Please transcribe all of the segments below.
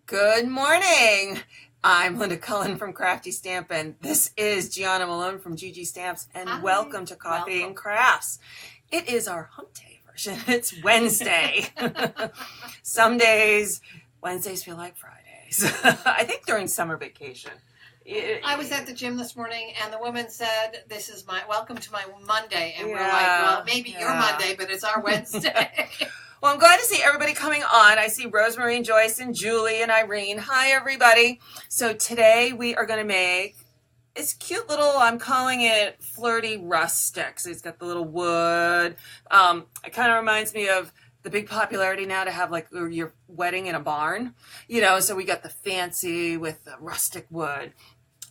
Good morning. I'm Linda Cullen from Crafty Stampin. This is Gianna Malone from GG Stamps, and Hi. Welcome to Coffee and Crafts. It is our hump day version. It's Wednesday. Some days, Wednesdays feel like Fridays. I think during summer vacation. I was at the gym this morning, and the woman said, "This is my welcome to my Monday," and we're like, "Well, maybe your Monday, but it's our Wednesday." Well, I'm glad to see everybody coming on. I see Rosemary and Joyce and Julie and Irene. Hi, everybody. So today we are going to make this cute little, I'm calling it Flirty Rustic. So it's got the little wood. It kind of reminds me of the big popularity now to have like your wedding in a barn. You know, so we got the fancy with the rustic wood.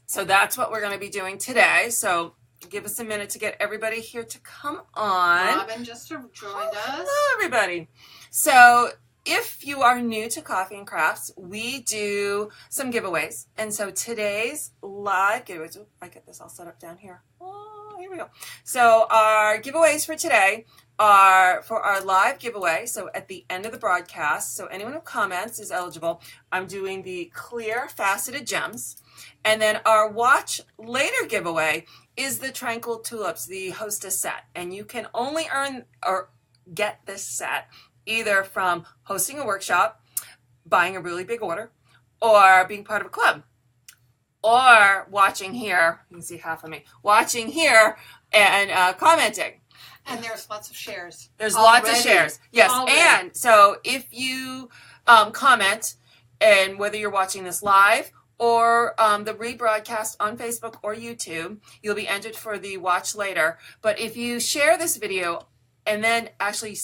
So that's what we're going to be doing today. So give us a minute to get everybody here to come on. Robin just joined us. Hello, everybody. So if you are new to Coffee and Crafts, we do some giveaways. And so today's live giveaways, I get this all set up down here. Oh, here we go. So our giveaways for today are for our live giveaway. So at the end of the broadcast, so anyone who comments is eligible. I'm doing the clear faceted gems. And then our watch later giveaway is the Tranquil Tulips, the hostess set. And you can only earn or get this set either from hosting a workshop, buying a really big order, or being part of a club, or watching here. You can see half of me. Watching here and commenting. And there's lots of shares. There's lots of shares. Yes. Already. And so if you comment, and whether you're watching this live or the rebroadcast on Facebook or YouTube, you'll be entered for the watch later. But if you share this video and then actually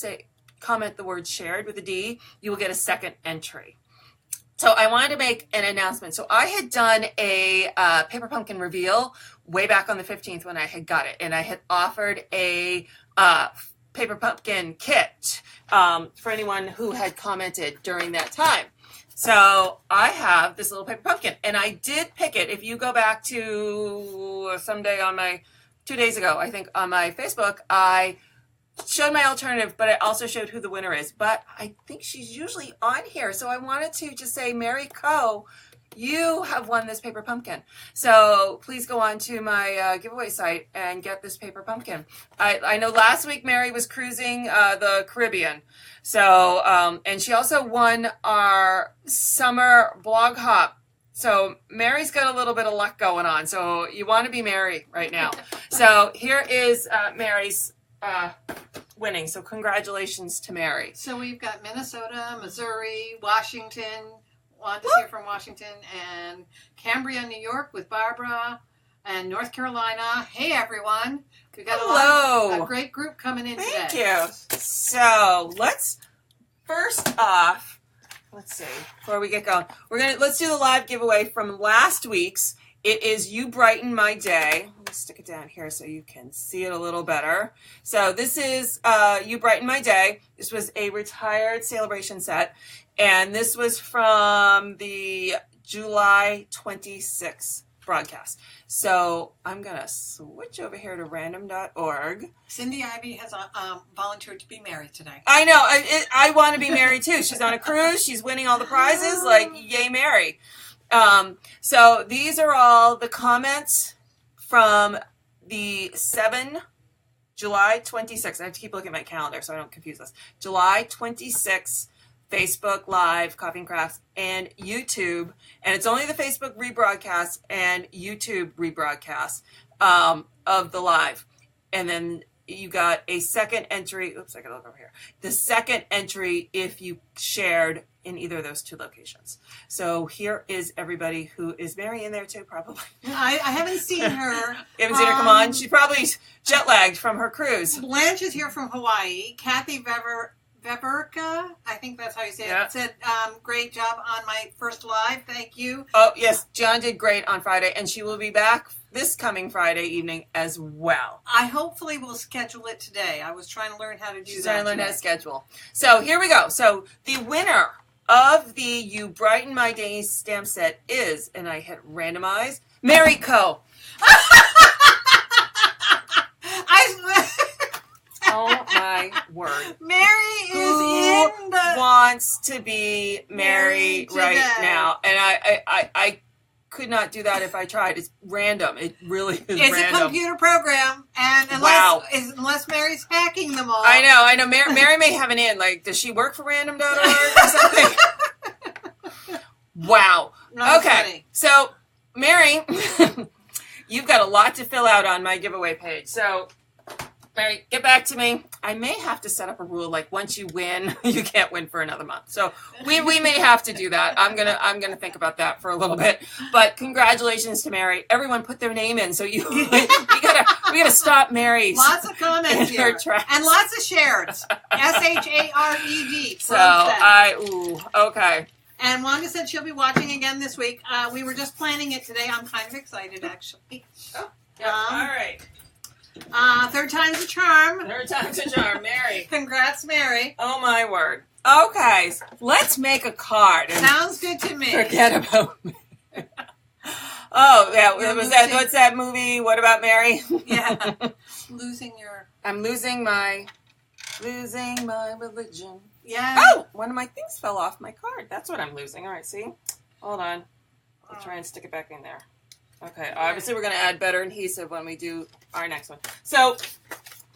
comment the word shared with a D, you will get a second entry. So I wanted to make an announcement. So I had done a paper pumpkin reveal way back on the 15th when I had got it. And I had offered a paper pumpkin kit for anyone who had commented during that time. So I have this little paper pumpkin, and I did pick it. If you go back to someday on 2 days ago, I think on my Facebook, I showed my alternative, but I also showed who the winner is. But I think she's usually on here. So I wanted to just say, Mary Coe, you have won this paper pumpkin. So please go on to my giveaway site and get this paper pumpkin. I know last week Mary was cruising the Caribbean. So, and she also won our summer blog hop. So Mary's got a little bit of luck going on. So you want to be Mary right now. So here is Mary's winning. So congratulations to Mary. So we've got Minnesota, Missouri, Washington. Wanda's here from Washington, and Cambria, New York with Barbara, and North Carolina. Hey, everyone. We've got a great group coming in today. Thank you. So let's first off, let's see, before we get going, let's do the live giveaway from last week's. It is You Brighten My Day. Let me stick it down here so you can see it a little better. So this is You Brighten My Day. This was a retired celebration set. And this was from the July 26th broadcast. So I'm going to switch over here to random.org. Cindy Ivy has volunteered to be married today. I know. I want to be married too. She's on a cruise. She's winning all the prizes. Like, yay, Mary. So these are all the comments from the July 26th. I have to keep looking at my calendar so I don't confuse this. July 26th. Facebook Live, Coffee and Crafts, and YouTube. And it's only the Facebook rebroadcast and YouTube rebroadcast of the live. And then you got a second entry. Oops, I got to look over here. The second entry if you shared in either of those two locations. So here is everybody who is Mary in there too, probably. I haven't seen her. You haven't seen her come on? She's probably jet lagged from her cruise. Blanche is here from Hawaii. Kathy Veverka, I think that's how you say it, said, great job on my first live. Thank you. Oh, yes. John did great on Friday, and she will be back this coming Friday evening as well. I hopefully will schedule it today. I was trying to learn how to do that. She's trying to learn how to schedule. So here we go. So the winner of the You Brighten My Day stamp set is, and I hit randomize, Mary Coe. Oh my word. Mary is in the wants to be Mary right today. now, and I could not do that if I tried. It's random. It really is It's random. a computer program, and unless Mary's hacking them all. I know. Mary may have an in. Like, does she work for random.org or something? Wow. No, okay. funny. So, Mary, you've got a lot to fill out on my giveaway page. So, Mary, get back to me. I may have to set up a rule like once you win, you can't win for another month. So we may have to do that. I'm gonna think about that for a little bit. But congratulations to Mary. Everyone put their name in. So we gotta stop Mary's. Lots of comments here and lots of shares. SHARED. So okay. And Wanda said she'll be watching again this week. We were just planning it today. I'm kind of excited, actually. Oh, yeah. All right. Third time's a charm. Third time's a charm, Mary. Congrats, Mary. Oh, my word. Okay, let's make a card. Sounds good to me. Forget about me. Oh, yeah. What's that movie? What About Mary? Yeah. I'm losing my religion. Yeah. Oh, one of my things fell off my card. That's what I'm losing. All right, see? Hold on. I'll try and stick it back in there. Okay, obviously we're going to add better adhesive when we do our next one. So,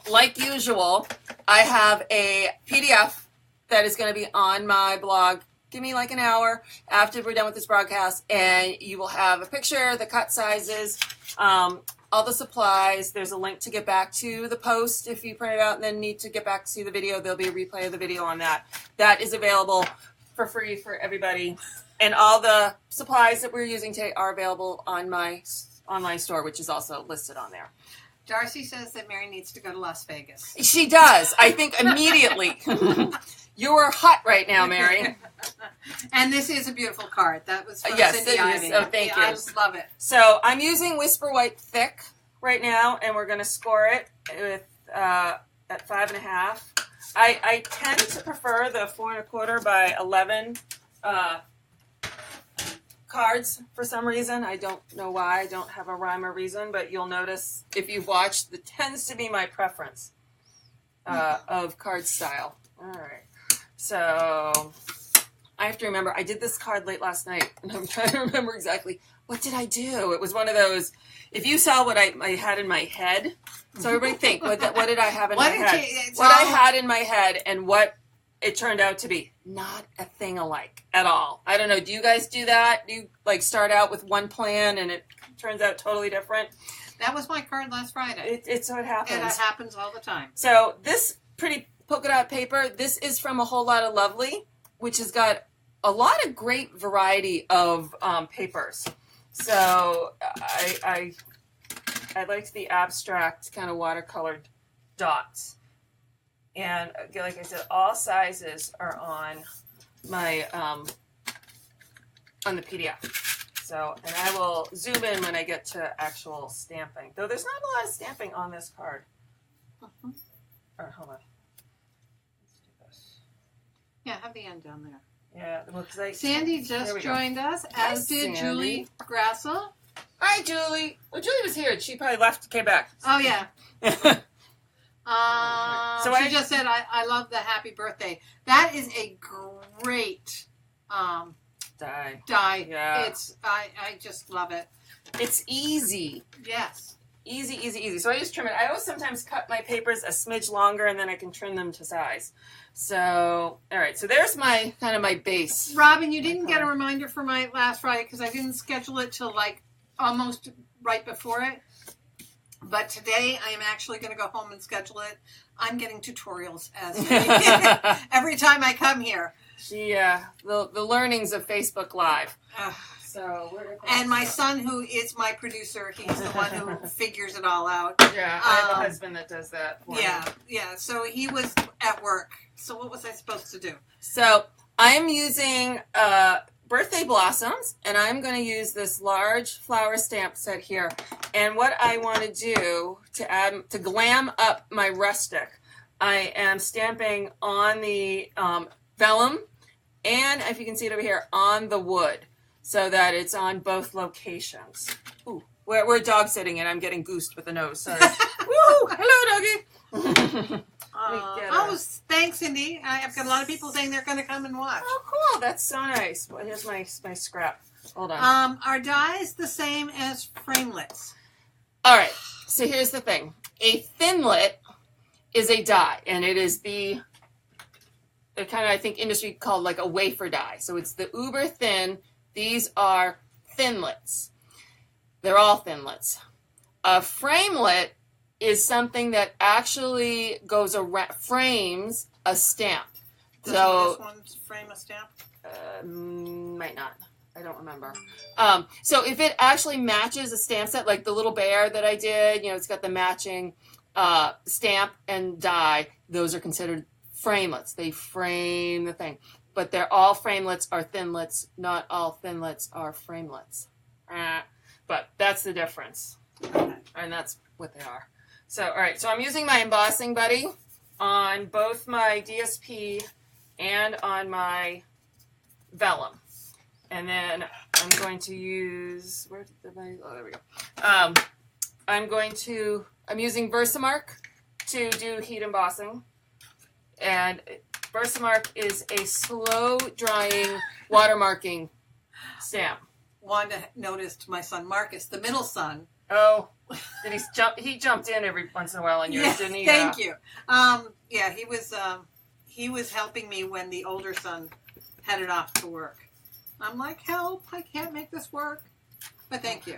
like usual, I have a PDF that is going to be on my blog. Give me like an hour after we're done with this broadcast, and you will have a picture, the cut sizes, all the supplies. There's a link to get back to the post if you print it out and then need to get back to see the video. There'll be a replay of the video on that. That is available for free for everybody. And all the supplies that we're using today are available on my online store, which is also listed on there. Darcy says that Mary needs to go to Las Vegas. She does. I think immediately. You are hot right now, Mary. And this is a beautiful card. That was from yes, Cindy it Ivey. is. Oh, thank you. I love it. So I'm using Whisper White Thick right now, and we're going to score it with at 5.5. I tend to prefer the 4 1/4 by 11 cards for some reason. I don't know why. I don't have a rhyme or reason, but you'll notice if you've watched, that tends to be my preference of card style. All right. So I have to remember, I did this card late last night, and I'm trying to remember exactly what did I do. It was one of those, if you saw what I had in my head, so everybody think, what did I have in my head? I had in my head and what it turned out to be. Not a thing alike at all. I don't know. Do you guys do that? Do you like start out with one plan and it turns out totally different? That was my card last Friday. It happens. And it happens all the time. So this pretty polka dot paper, this is from A Whole Lot of Lovely, which has got a lot of great variety of papers. So I liked the abstract kind of watercolored dots. And like I said, all sizes are on my on the PDF. So, and I will zoom in when I get to actual stamping. Though there's not a lot of stamping on this card. Uh-huh. Or hold on. Let's do this. Yeah, have the end down there. Yeah, well, Sandy just joined us, as did Sandy. Julie Grassel. Hi, Julie. Well, Julie was here. She probably left, came back. Oh, yeah. So she just said, I love the happy birthday. That is a great die. Yeah. I just love it. It's easy. Yes. Easy. So I just trim it. I always sometimes cut my papers a smidge longer and then I can trim them to size. So, all right. So there's my kind of my base. Robin, you didn't get a reminder for my last Friday because I didn't schedule it till like almost right before it. But today I am actually going to go home and schedule it. I'm getting tutorials as every time I come here. The learnings of Facebook Live. And my son, who is my producer, he's the one who figures it all out. Yeah, I have a husband that does that for me. Yeah. So he was at work. So what was I supposed to do? So I'm using birthday blossoms, and I'm going to use this large flower stamp set here. And what I want to do to glam up my Rustic, I am stamping on the vellum, and if you can see it over here, on the wood, so that it's on both locations. Ooh, we're dog sitting, and I'm getting goosed with the nose. Sorry. Woo! Hello, doggy. Thanks, Cindy. I've got a lot of people saying they're going to come and watch. Oh, cool. That's so nice. Well, here's my scrap. Hold on. Are dyes the same as framelits? All right. So here's the thing. A thinlet is a dye, and it is the kind of, I think, industry called like a wafer dye. So it's the uber thin. These are thinlets. They're all thinlets. A framelit is something that actually goes around, frames a stamp. Does this one frame a stamp? Might not. I don't remember. So if it actually matches a stamp set, like the little bear that I did, you know, it's got the matching stamp and die, those are considered framelets. They frame the thing. But they're all framelets are thinlets. Not all thinlets are framelets. But that's the difference. And that's what they are. So, all right. So I'm using my embossing buddy on both my DSP and on my vellum. And then I'm going to use, oh, there we go. I'm using Versamark to do heat embossing. And Versamark is a slow drying watermarking stamp. Wanda noticed my son Marcus, the middle son. Oh, did he jumped in every once in a while on yours, didn't he? Thank you. Yeah, he was helping me when the older son headed off to work. I'm like, help, I can't make this work. But thank you.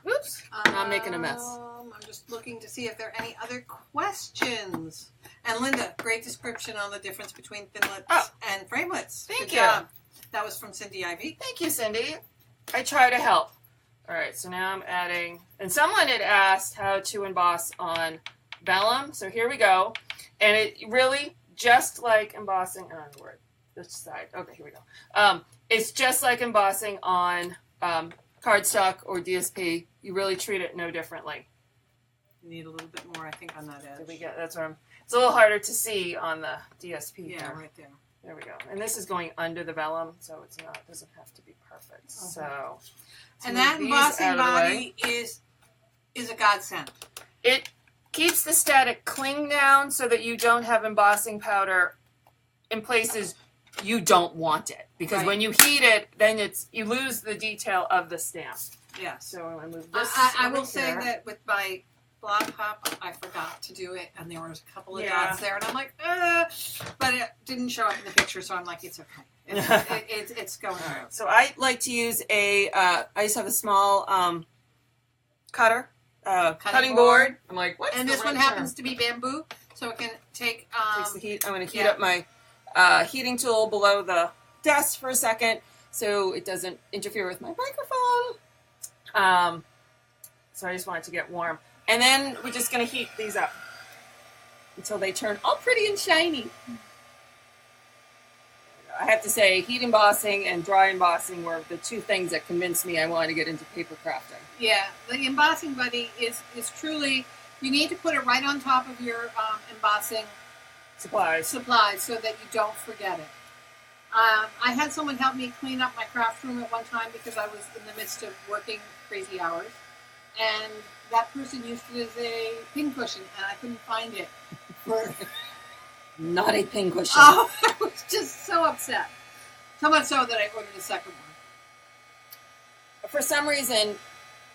Oops. I'm making a mess. I'm just looking to see if there are any other questions. And Linda, great description on the difference between thinlets and framelets. Thank Good you. job. That was from Cindy Ivy. Thank you, Cindy. I try to help. All right, so now I'm adding, and someone had asked how to emboss on vellum. So here we go. And it really, just like embossing on this side. Okay, here we go. It's just like embossing on cardstock or DSP. You really treat it no differently. You need a little bit more, I think, on that edge. That's where it's a little harder to see on the DSP. Yeah, right there. There we go. And this is going under the vellum, so it doesn't have to be perfect. Okay. So and that embossing body is a godsend. It keeps the static cling down so that you don't have embossing powder in places you don't want it. Because when you heat it, then you lose the detail of the stamp. Yeah. So I'm going to move this I will say that with my block pop, I forgot to do it, and there was a couple of dots there, and I'm like, but it didn't show up in the picture, so I'm like, it's okay. It's going through. So I like to use I just have a small cutter, cutting board. I'm like, what's and this one happens to be bamboo, so it can take takes the heat. I'm going to heat up my heating tool below the desk for a second, so it doesn't interfere with my microphone. So I just want it to get warm. And then we're just going to heat these up until they turn all pretty and shiny. I have to say, heat embossing and dry embossing were the two things that convinced me I wanted to get into paper crafting. Yeah, the embossing buddy is truly, you need to put it right on top of your embossing supplies so that you don't forget it. I had someone help me clean up my craft room at one time because I was in the midst of working crazy hours. And that person used it as a pincushion, and I couldn't find it. Not a pincushion. Oh, I was just so upset. So much so that I ordered a second one. For some reason,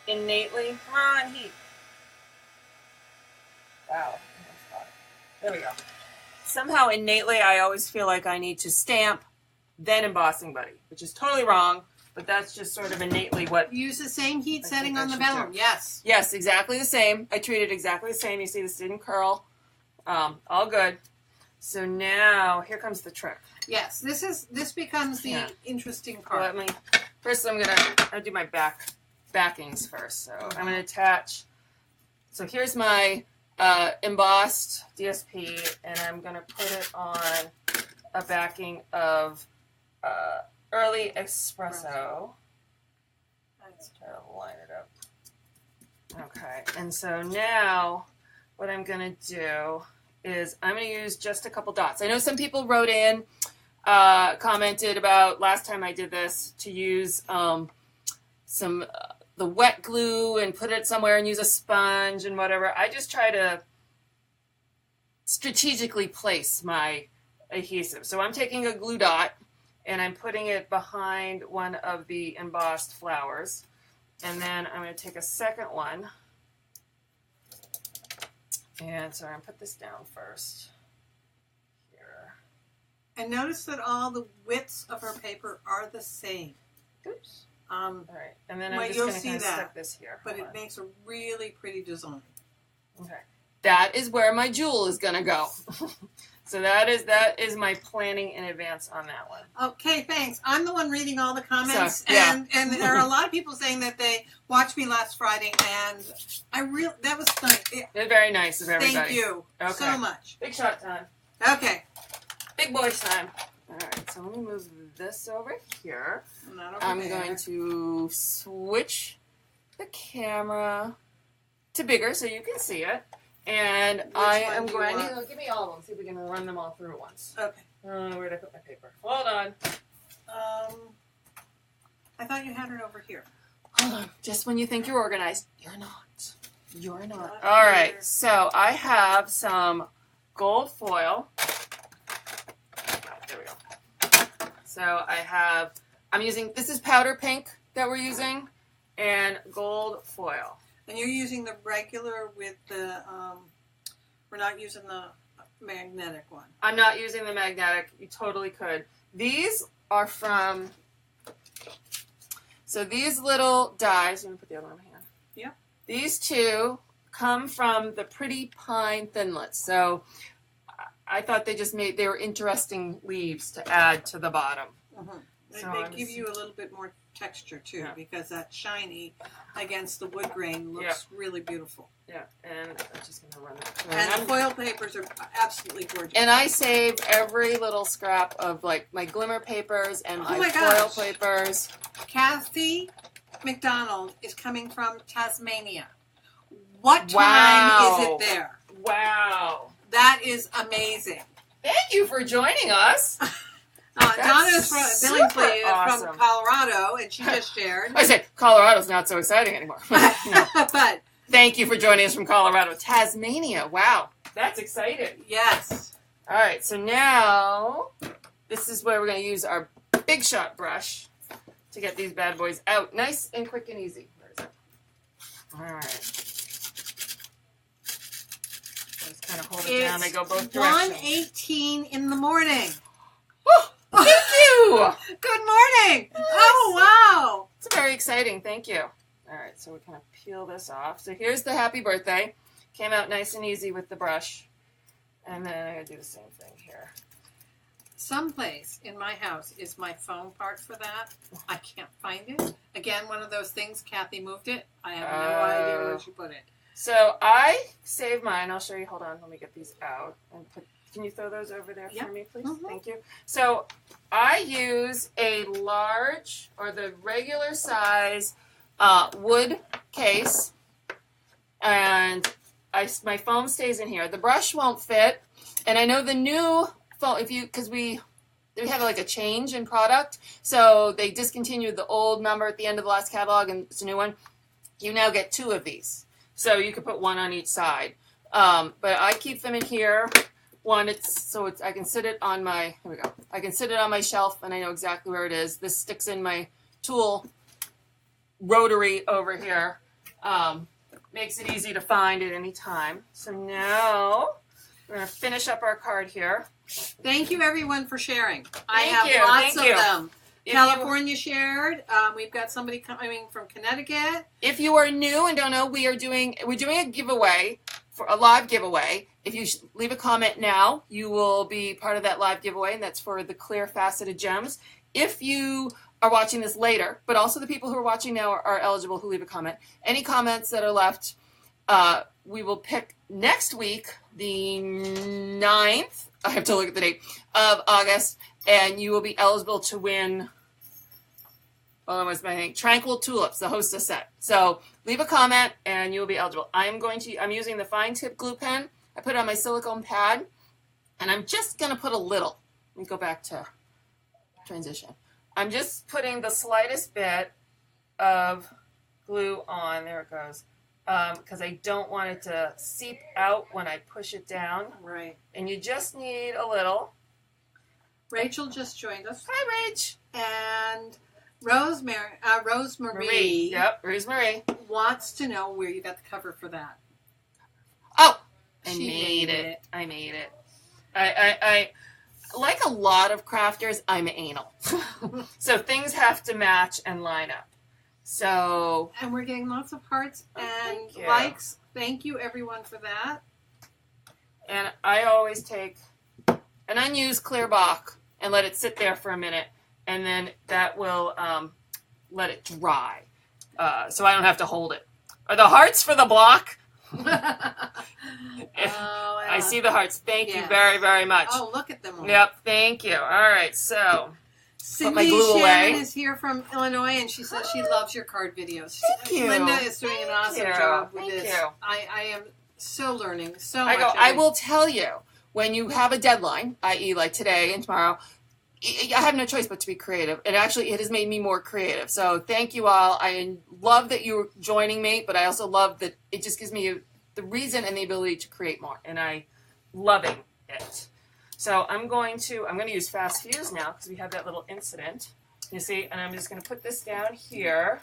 innately, come on, heat. Wow. There we go. Somehow, innately, I always feel like I need to stamp, then embossing buddy, which is totally wrong. But that's just sort of innately what... Use the same heat setting on the vellum, yes. Yes, exactly the same. I treat it exactly the same. You see this didn't curl. All good. So now, here comes the trick. Yes, this becomes the interesting part. First I'm going to do my backings first. So I'm going to attach... So here's my embossed DSP, and I'm going to put it on a backing of... Early Espresso. Let's try to line it up. Okay, and so now what I'm going to do is I'm going to use just a couple dots. I know some people wrote in, commented about last time I did this to use some the wet glue and put it somewhere and use a sponge and whatever. I just try to strategically place my adhesive. So I'm taking a glue dot and I'm putting it behind one of the embossed flowers. And then I'm going to take a second one. And so I'm going to put this down first. Here. And notice that all the widths of her paper are the same. Oops. All right. And then I'm just you'll going to see kind of that, stick this here. but Hold it on. makes a really pretty design. Okay. That is where my jewel is going to go. So that is my planning in advance on that one. Okay, thanks. I'm the one reading all the comments, So, yeah. and there are a lot of people saying that they watched me last Friday, and that was nice. They're very nice of everybody. Thank you Okay. so much. Big shot time. Okay. Big boys time. All right, so let me move this over here. Not over I'm there. going to switch the camera to bigger so you can see it. And I one am do you going want? to give me all of them. See if we can run them all through at once. Okay. Where did I put my paper? Hold on. I thought you had it over here. Hold on. Just when you think you're organized, you're not. You're not. Not All right. here. So I have some gold foil. There we go. So I'm using, this is powder pink that we're using, and gold foil. And you're using the regular with the, we're not using the magnetic one. I'm not using the magnetic. You totally could. These are from, so these little dies, I'm going to put the other one in my hand. Yeah. These two come from the Pretty Pine Thinlits. So I thought they were interesting leaves to add to the bottom. Mm-hmm. So They give you a little bit more texture too, Yeah. because that shiny against the wood grain looks really beautiful. Yeah, and I'm just going to run that through. And the foil papers are absolutely gorgeous. And I save every little scrap of like my glimmer papers and Oh my my foil gosh. papers. Kathy McDonald is coming from Tasmania. What time Wow. is it there? Wow. That is amazing. Thank you for joining us. Donna is from super Billingsley is awesome. from Colorado, and she just shared. I said Colorado's not so exciting anymore. No. But Thank you for joining us from Colorado. Tasmania. Wow. That's exciting. yes, All right. So now this is where we're going to use our Big Shot brush to get these bad boys out nice and quick and easy. Where is it? All right. Just kind of hold it down. They go both directions. 1:18 in the morning. Oh, thank you. Good morning. Oh wow. It's very exciting. Thank you. All right, so we kind of peel this off. So here's the happy birthday. Came out nice and easy with the brush. And then I'm going to do the same thing here. Someplace in my house is my foam part for that. I can't find it. Again, one of those things. Kathy moved it. I have no idea where she put it. So I save mine. I'll show you. Hold on. Let me get these out. And can you throw those over there Yep. for me, please? Mhm. Thank you. So I use a large or the regular size wood case. And my foam stays in here. The brush won't fit. And I know the new foam, because we have like a change in product. So they discontinued the old number at the end of the last catalog and it's a new one. You now get 2 of these. So you could put 1 on each side. But I keep them in here. I can sit it on my, here we go. I can sit it on my shelf and I know exactly where it is. This sticks in my tool rotary over here. Makes it easy to find at any time. So now we're going to finish up our card here. Thank you, everyone, for sharing. I Thank have you, lots thank of you. them. If California shared. We've got somebody coming from Connecticut. If you are new and don't know, we're doing a giveaway, for a live giveaway. If you leave a comment now, you will be part of that live giveaway, and that's for the clear faceted gems. If you are watching this later, but also the people who are watching now are eligible who leave a comment. Any comments that are left, we will pick next week, the 9th, I have to look at the date, of August, and you will be eligible to win, what's my name? Tranquil Tulips, the hostess set. So leave a comment and you'll be eligible. I'm using the fine tip glue pen. I put it on my silicone pad, and I'm just going to put a little. Let me go back to transition. I'm just putting the slightest bit of glue on. There it goes. because I don't want it to seep out when I push it down. Right. And you just need a little. Rachel just joined us. Hi, Rach. And Rosemary. Yep, Rosemary wants to know where you got the cover for that. Oh, She made it. I made it. I like a lot of crafters, I'm anal. So things have to match and line up. So. And we're getting lots of hearts and thank likes. Thank you, everyone, for that. And I always take an unused clear block and let it sit there for a minute. And then that will let it dry. So I don't have to hold it. Are the hearts for the block? I see the hearts. Thank you very, very much. Oh, look at them all. Yep, thank you. All right, so Cindy put my glue Shannon away. is here from Illinois, and she says she loves your card videos. Thank you. Linda is doing an awesome job with this. You. I am so learning so much. I will tell you, when you have a deadline, i.e. like today and tomorrow, I have no choice but to be creative. And actually, it has made me more creative. So thank you all. I love that you're joining me, but I also love that it just gives me the reason and the ability to create more. And I'm loving it. So I'm going to use Fast Fuse now because we had that little incident. You see, and I'm just going to put this down here.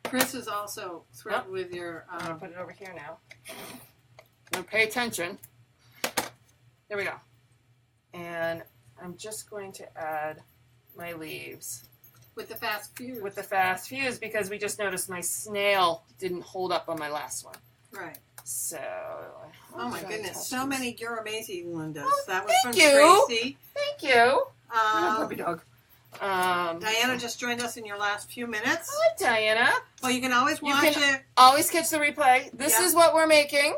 Chris is also thrilled with your... I'm going to put it over here now. Now pay attention. There we go. And I'm just going to add my leaves. With the Fast Fuse. With the Fast Fuse because we just noticed my snail didn't hold up on my last one. Right. So. Oh my goodness. So many You're Amazing, Lindas. Oh, that was from you. Tracy. Thank you. Puppy dog. Diana just joined us in your last few minutes. Hi, Diana. Well, you can always watch it. Always catch the replay. This is what we're making.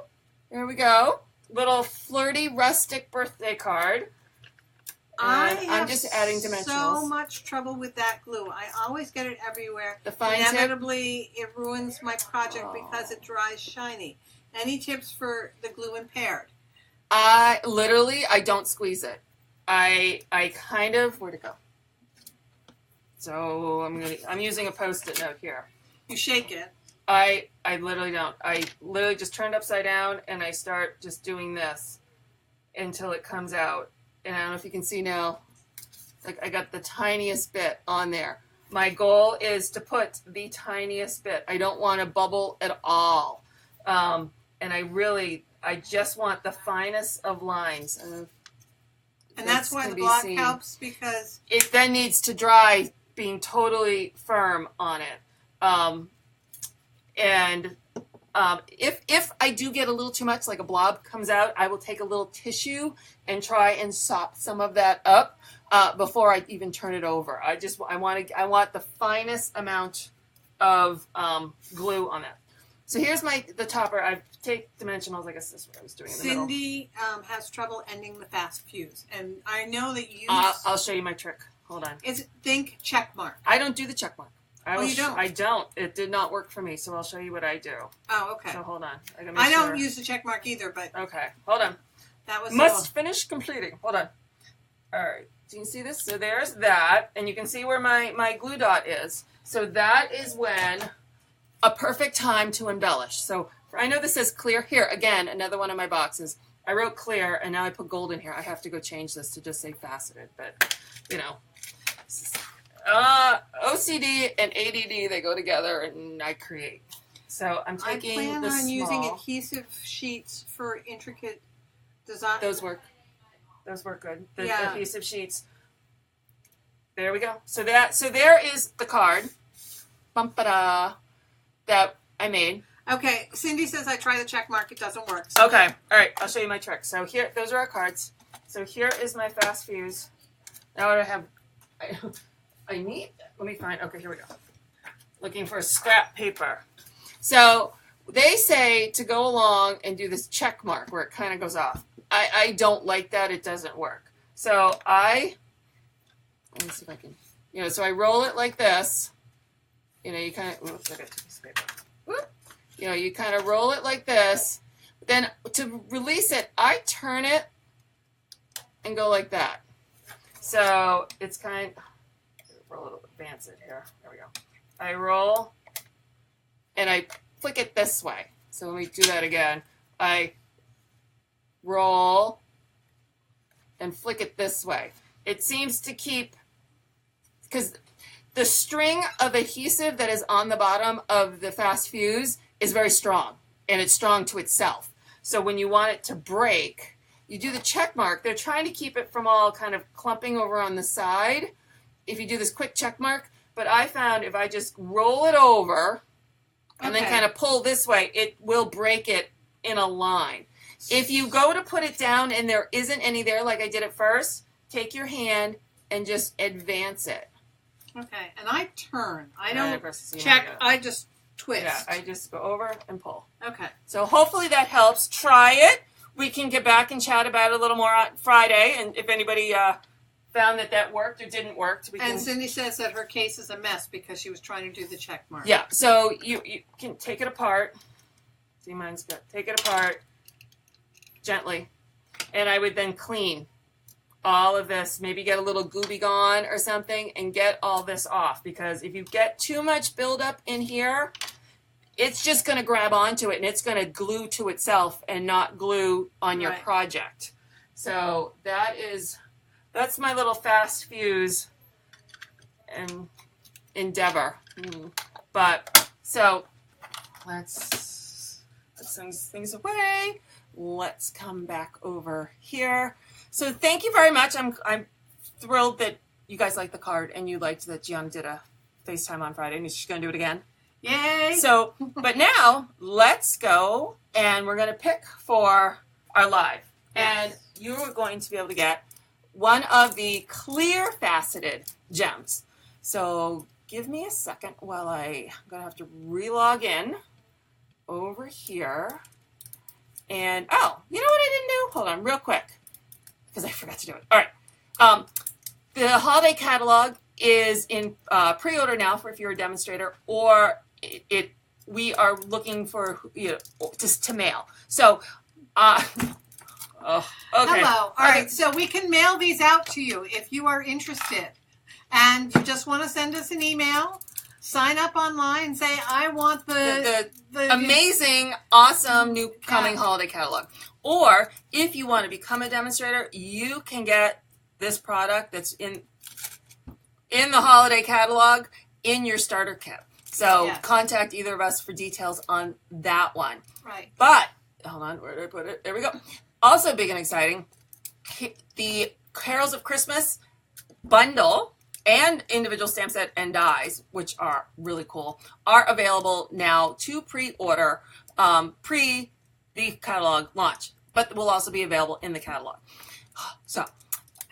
Here we go. Little Flirty Rustic birthday card. I'm just adding dimensionals. So much trouble with that glue. I always get it everywhere. The fine tip. Inevitably, it ruins my project because it dries shiny. Any tips for the glue impaired? I don't squeeze it. I kind of, where'd it go? So I'm using a Post-it note here. You shake it. I literally don't. I literally just turn it upside down and I start just doing this until it comes out. And I don't know if you can see now, like I got the tiniest bit on there. My goal is to put the tiniest bit. I don't want to bubble at all. And I just want the finest of lines. And that's why the block helps because... It then needs to dry being totally firm on it. If I do get a little too much, like a blob comes out, I will take a little tissue and try and sop some of that up before I even turn it over. I want the finest amount of glue on that. So here's the topper. I take dimensionals. I guess this is what I was doing in the middle. Cindy has trouble ending the Fast Fuse, and I know that you. I'll show you my trick. Hold on. Think check mark. I don't do the check mark. You don't? I don't. It did not work for me, so I'll show you what I do. Oh, okay. So hold on. I don't use the check mark either, but... Okay, hold on. That was Must finish completing. Hold on. All right. Do you see this? So there's that, and you can see where my glue dot is. So that is when a perfect time to embellish. So I know this says clear. Here, again, another one of my boxes. I wrote clear, and now I put gold in here. I have to go change this to just say faceted, but, you know. OCD and ADD, they go together, and I create. So I'm taking I plan on using adhesive sheets for intricate design. Those work. Those work good. The adhesive sheets. There we go. So there is the card. Bum-ba-da, that I made. Okay, Cindy says I try the check mark. It doesn't work. So. Okay. All right. I'll show you my trick. So here, those are our cards. So here is my Fast Fuse. Now what I have... I need, let me find, okay, here we go. Looking for scrap paper. So they say to go along and do this check mark where it kind of goes off. I don't like that. It doesn't work. So let me see if I can, so I roll it like this. You kind of, oops, I got two pieces of paper. Whoop. You kind of roll it like this. Then to release it, I turn it and go like that. So it's kind of, advance it here. There we go. I roll and I flick it this way. So let me do that again. I roll and flick it this way. It seems to keep, because the string of adhesive that is on the bottom of the fast fuse is very strong, and it's strong to itself. So when you want it to break, you do the check mark. They're trying to keep it from all kind of clumping over on the side if you do this quick check mark. But I found if I just roll it over and then kind of pull this way, it will break it in a line. If you go to put it down and there isn't any there like I did at first, take your hand and just advance it. Okay, and I turn. I don't check. I just twist. Yeah, I just go over and pull. Okay. So hopefully that helps. Try it. We can get back and chat about it a little more on Friday. And if anybody found that worked or didn't work, we can... And Cindy says that her case is a mess because she was trying to do the check mark. Yeah, so you can take it apart. See, mine's good. Take it apart gently. And I would then clean all of this, maybe get a little Gooby Gone or something and get all this off, because if you get too much buildup in here, it's just going to grab onto it and it's going to glue to itself and not glue on your project. So that's my little fast fuse and endeavor. But so let's put some things away. Let's come back over here. So thank you very much. I'm thrilled that you guys liked the card and you liked that Gianna did a FaceTime on Friday and she's going to do it again. Yay! So, but now let's go and we're going to pick for our live. Yes. And you are going to be able to get one of the clear faceted gems. So give me a second while I'm going to have to relog in over here. And, oh, you know what I didn't do? Hold on real quick, because I forgot to do it. All right. The holiday catalog is in pre-order now for if you're a demonstrator, or we are looking for just to mail. So, okay. Hello. All right. So we can mail these out to you if you are interested, and you just want to send us an email. Sign up online and say, I want the amazing, awesome, new coming holiday catalog. Or if you want to become a demonstrator, you can get this product that's in the holiday catalog in your starter kit. So contact either of us for details on that one. Right. But, hold on, where did I put it? There we go. Also big and exciting, the Carols of Christmas bundle and individual stamp set and dies, which are really cool, are available now to pre-order pre the catalog launch, but will also be available in the catalog. So,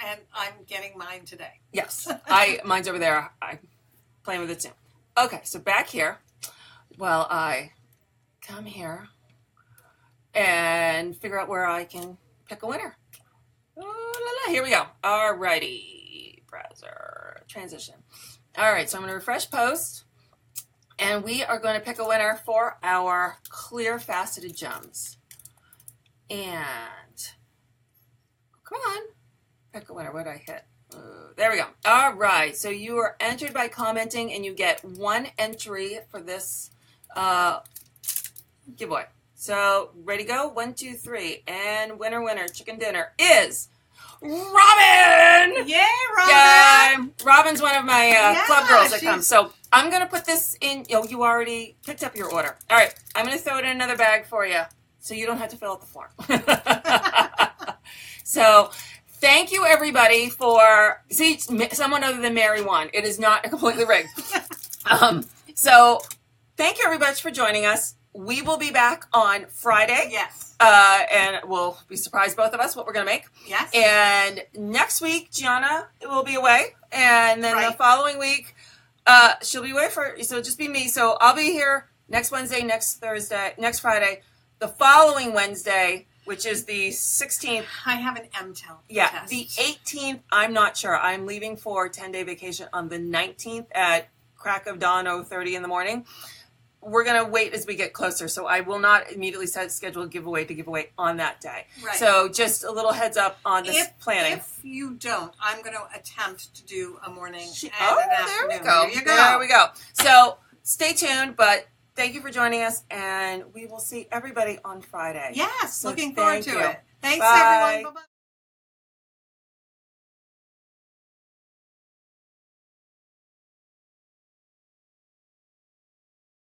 and I'm getting mine today. Yes, mine's over there. I'm playing with it too. Okay, so back here, well, I come here and figure out where I can pick a winner. Here we go. All righty. Browser transition. All right, so I'm going to refresh post, and we are going to pick a winner for our clear faceted gems. And come on, pick a winner. What did I hit? There we go. All right, so you are entered by commenting, and you get one entry for this giveaway. So ready, go? 1, 2, 3, and winner, chicken dinner is Robin! Yay, Robin! Yeah, Robin's one of my club girls that comes. So I'm going to put this in. Oh, you already picked up your order. All right, I'm going to throw it in another bag for you so you don't have to fill out the form. So thank you, everybody, for... See, someone other than Mary won. It is not completely rigged. So thank you, everybody, for joining us. We will be back on Friday. Yes. And we'll be surprised, both of us, what we're going to make. Yes. And next week, Gianna will be away. And then the following week, she'll be away so it'll just be me. So I'll be here next Wednesday, next Thursday, next Friday. The following Wednesday, which is the 16th. I have an MTEL test. The 18th, I'm not sure. I'm leaving for a 10-day vacation on the 19th at crack of dawn, 0:30 in the morning. We're going to wait as we get closer, so I will not immediately schedule a giveaway to give away on that day. Right. So just a little heads up on this planning. If you don't, I'm going to attempt to do a morning and an afternoon. There we go. There we go. So stay tuned, but Thank you for joining us, and we will see everybody on Friday. Yes, So looking forward thank to you. it. Thanks, Bye. everyone. Bye-bye.